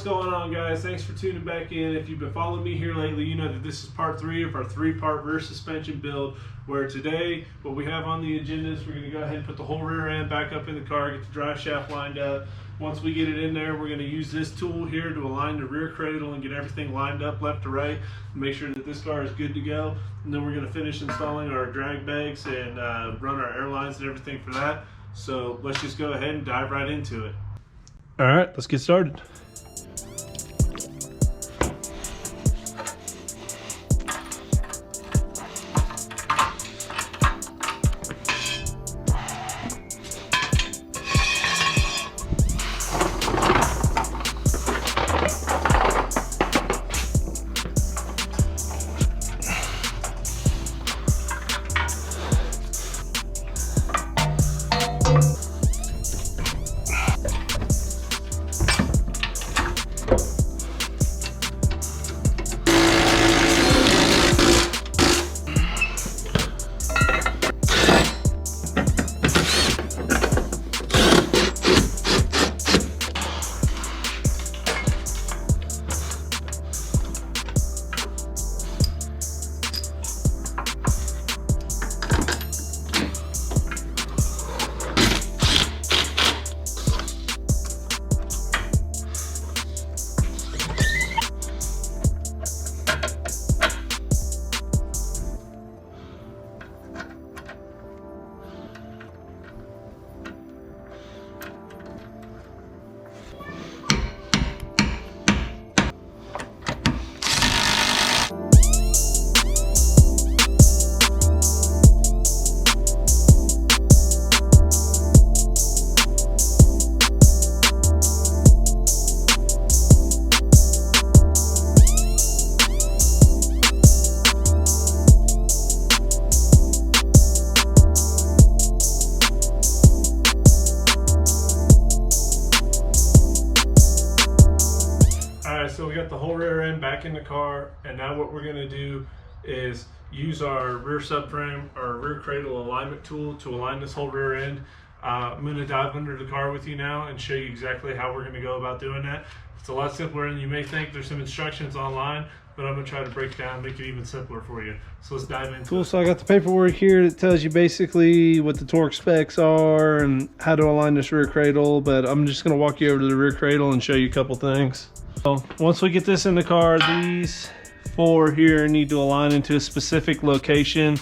going on, guys? Thanks for tuning back in. If you've been following me here lately, you know that this is part 3 of our 3-part rear suspension build, where today what we have on the agenda is we're going to go ahead and put the whole rear end back up in the car, get the drive shaft lined up. Once we get it in there, we're going to use this tool here to align the rear cradle and get everything lined up left to right, make sure that this car is good to go. And then we're going to finish installing our drag bags and run our airlines and everything for that. So let's just go ahead and dive right into it. All right, let's get started. So we got the whole rear end back in the car, and now what we're going to do is use our rear subframe, our rear cradle alignment tool to align this whole rear end. I'm going to dive under the car with you now and show you exactly how we're going to go about doing that. It's a lot simpler than you may think. There's some instructions online, but I'm going to try to break it down and make it even simpler for you. So let's dive into it. So I got the paperwork here that tells you basically what the torque specs are and how to align this rear cradle, but I'm just going to walk you over to the rear cradle and show you a couple things. So once we get this in the car, these 4 here need to align into a specific location.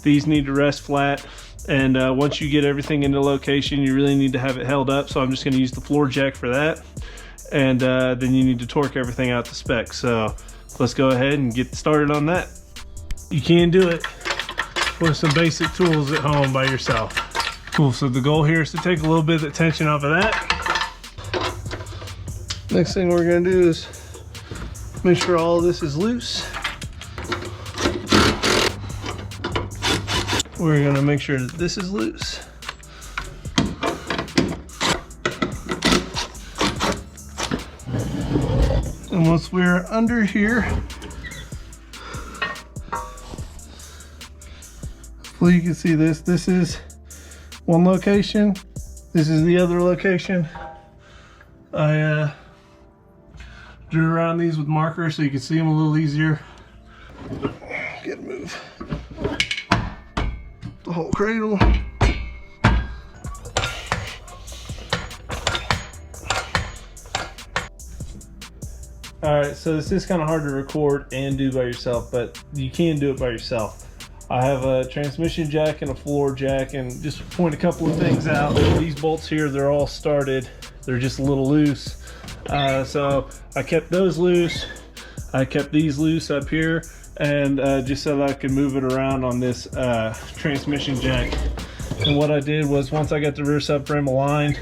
These need to rest flat, and once you get everything into location, you really need to have it held up. So I'm just going to use the floor jack for that, and then you need to torque everything out to spec. So let's go ahead and get started on that. You can do it with some basic tools at home by yourself. Cool. So the goal here is to take a little bit of the tension off of that. Next thing we're going to do is make sure all of this is loose. We're going to make sure that this is loose. And once we're under here, hopefully you can see this. This is one location. This is the other location. I drew around these with markers so you can see them a little easier. Get move the whole cradle. Alright, so this is kind of hard to record and do by yourself, but you can do it by yourself. I have a transmission jack and a floor jack, and just point a couple of things out. These bolts here, they're all started. They're just a little loose. So I kept those loose. I kept these loose up here, and just so that I could move it around on this transmission jack. And what I did was, once I got the rear subframe aligned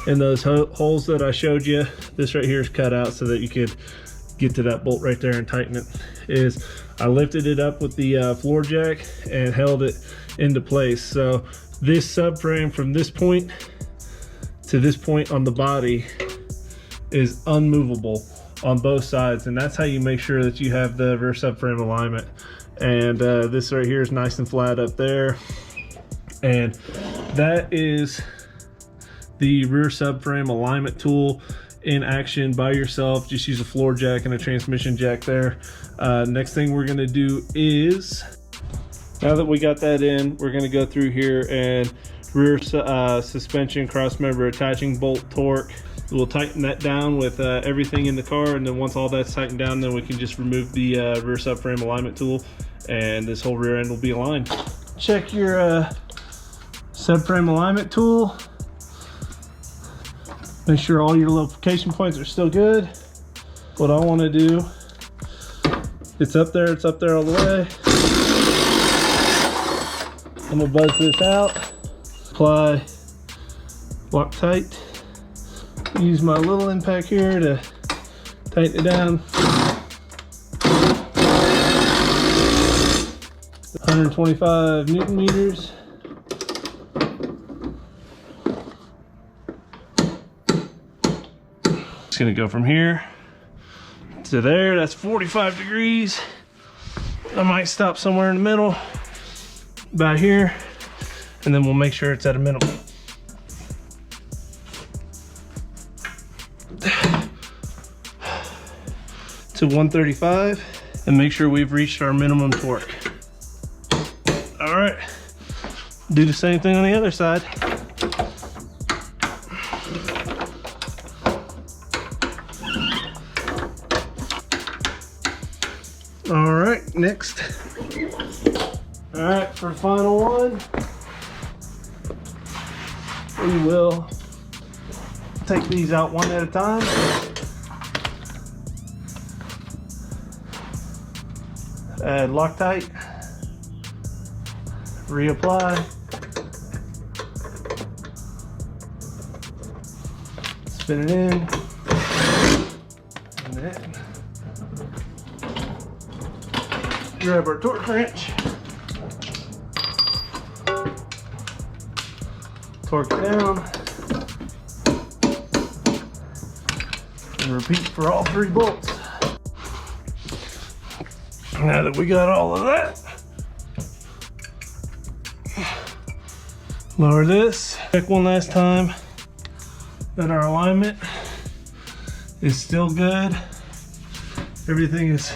and those holes that I showed you, this right here is cut out so that you could get to that bolt right there and tighten it, is I lifted it up with the floor jack and held it into place. So this subframe from this point to this point on the body is unmovable on both sides, and that's how you make sure that you have the rear subframe alignment. And this right here is nice and flat up there, and that is the rear subframe alignment tool. in action by yourself. Just use a floor jack and a transmission jack there. Next thing we're gonna do is, now that we got that in, we're gonna go through here and rear suspension cross member attaching bolt torque. We'll tighten that down with everything in the car, and then once all that's tightened down, then we can just remove the rear subframe alignment tool, and this whole rear end will be aligned. Check your subframe alignment tool. Make sure all your location points are still good. What I want to do, it's up there all the way. I'm gonna buzz this out, apply Loctite. Use my little impact here to tighten it down. 125 Newton meters. It's gonna go from here to there. That's 45 degrees. I might stop somewhere in the middle, about here, and then we'll make sure it's at a minimum. To 135, and make sure we've reached our minimum torque. All right, do the same thing on the other side. All right, next. All right, for the final one, we will take these out one at a time. Add Loctite, reapply, spin it in, and then grab our torque wrench, torque it down, and repeat for all 3 bolts. Now that we got all of that, lower this. Check one last time that our alignment is still good. Everything is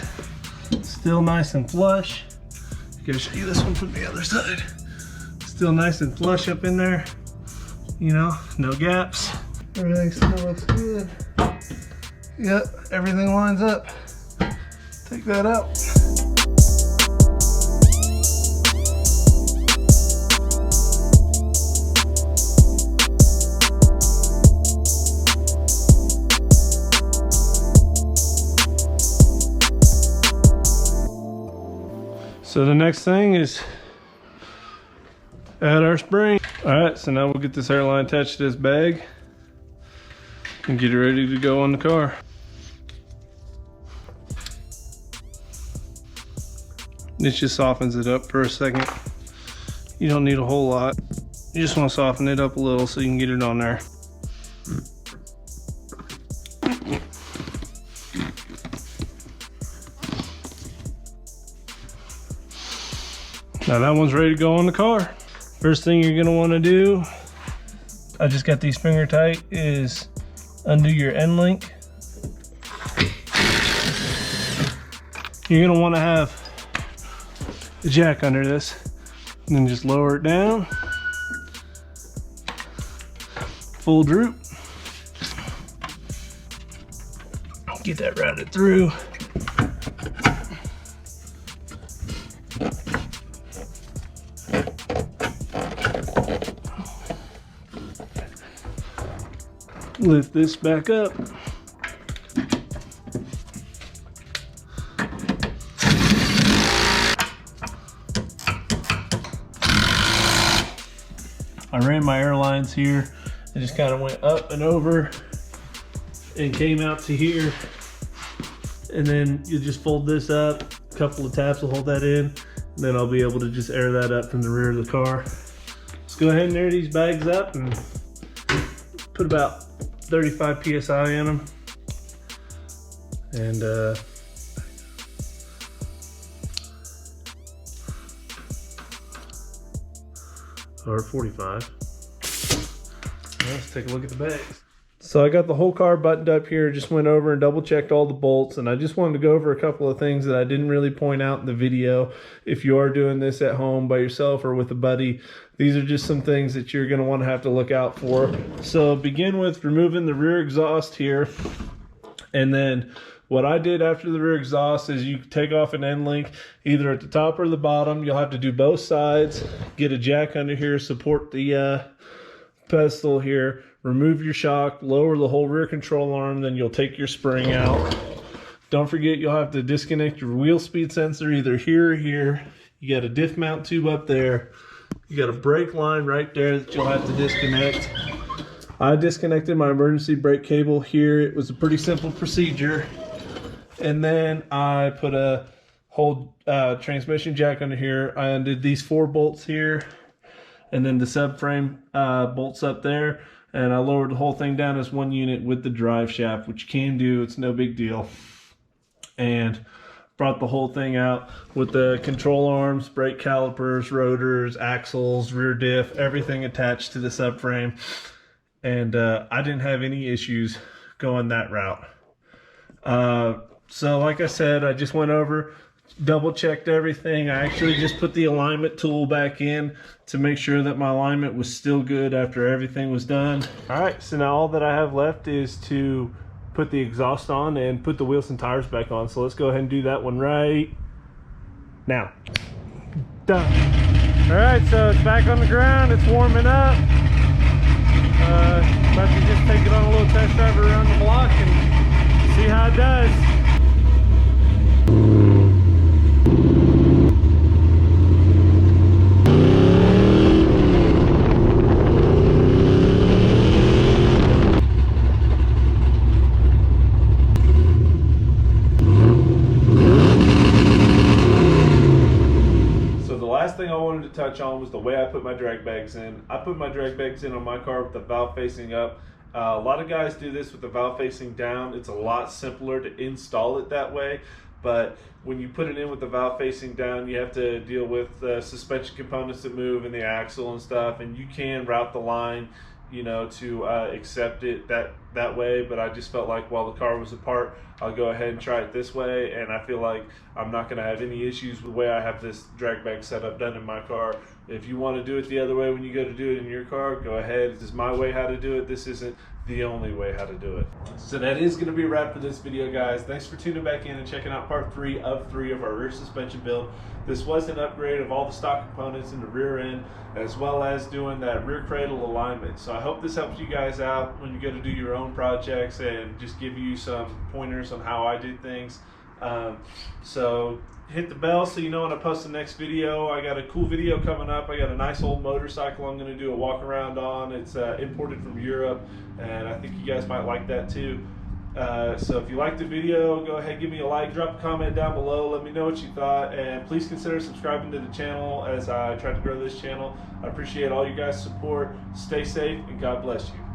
still nice and flush. I'm gonna show you this one from the other side. Still nice and flush up in there. You know, no gaps. Everything still looks good. Yep, everything lines up. Take that out. So the next thing is add our spring. All right, so now we'll get this hairline attached to this bag and get it ready to go on the car. This just softens it up for a second. You don't need a whole lot. You just want to soften it up a little so you can get it on there. Now that one's ready to go on the car. First thing you're gonna wanna do, I just got these finger tight, is undo your end link. You're gonna wanna have the jack under this, and then just lower it down. Full droop. Get that routed through. Lift this back up. I ran my airlines here. I just kind of went up and over and came out to here. And then you just fold this up. A couple of taps will hold that in. And then I'll be able to just air that up from the rear of the car. Let's go ahead and air these bags up and put about 35 PSI in them. And or 45. Let's take a look at the bags. So I got the whole car buttoned up here, just went over and double checked all the bolts, and I just wanted to go over a couple of things that I didn't really point out in the video. If you are doing this at home by yourself or with a buddy, these are just some things that you're going to want to have to look out for. So begin with removing the rear exhaust here, and then what I did after the rear exhaust is you take off an end link either at the top or the bottom. You'll have to do both sides, get a jack under here, support the pedestal here, remove your shock, lower the whole rear control arm, then you'll take your spring out. Don't forget you'll have to disconnect your wheel speed sensor either here or here. You got a diff mount tube up there. You got a brake line right there that you'll have to disconnect. I disconnected my emergency brake cable here. It was a pretty simple procedure. And then I put a whole transmission jack under here. I undid these 4 bolts here, and then the subframe bolts up there, and I lowered the whole thing down as one unit with the drive shaft, which you can do, it's no big deal. And brought the whole thing out with the control arms, brake calipers, rotors, axles, rear diff, everything attached to the subframe. And I didn't have any issues going that route. So like I said, I just went over, double checked everything. I actually just put the alignment tool back in to make sure that my alignment was still good after everything was done. All right, so now all that I have left is to put the exhaust on and put the wheels and tires back on. So let's go ahead and do that one right now. Done. All right, so it's back on the ground, it's warming up. About to just take it on a little test drive around the block and see how it does. Thing I wanted to touch on was the way I put my drag bags in. I put my drag bags in on my car with the valve facing up. A lot of guys do this with the valve facing down. It's a lot simpler to install it that way, but when you put it in with the valve facing down, you have to deal with the suspension components that move and the axle and stuff, and you can route the line, you know, to accept it that way. But I just felt like while the car was apart, I'll go ahead and try it this way, and I feel like I'm not going to have any issues with the way I have this drag bag setup done in my car. If you want to do it the other way when you go to do it in your car, go ahead. This is my way how to do it. This isn't the only way how to do it. So that is going to be a wrap for this video, guys. Thanks for tuning back in and checking out part 3 of 3 of our rear suspension build. This was an upgrade of all the stock components in the rear end, as well as doing that rear cradle alignment. So I hope this helps you guys out when you go to do your own projects and just give you some pointers on how I do things. So hit the bell so you know when I post the next video. I got a cool video coming up. I got a nice old motorcycle I'm going to do a walk around on. It's imported from Europe, and I think you guys might like that too. So if you liked the video, go ahead, give me a like, drop a comment down below, let me know what you thought, and please consider subscribing to the channel as I try to grow this channel. I appreciate all you guys' support. Stay safe, and God bless you.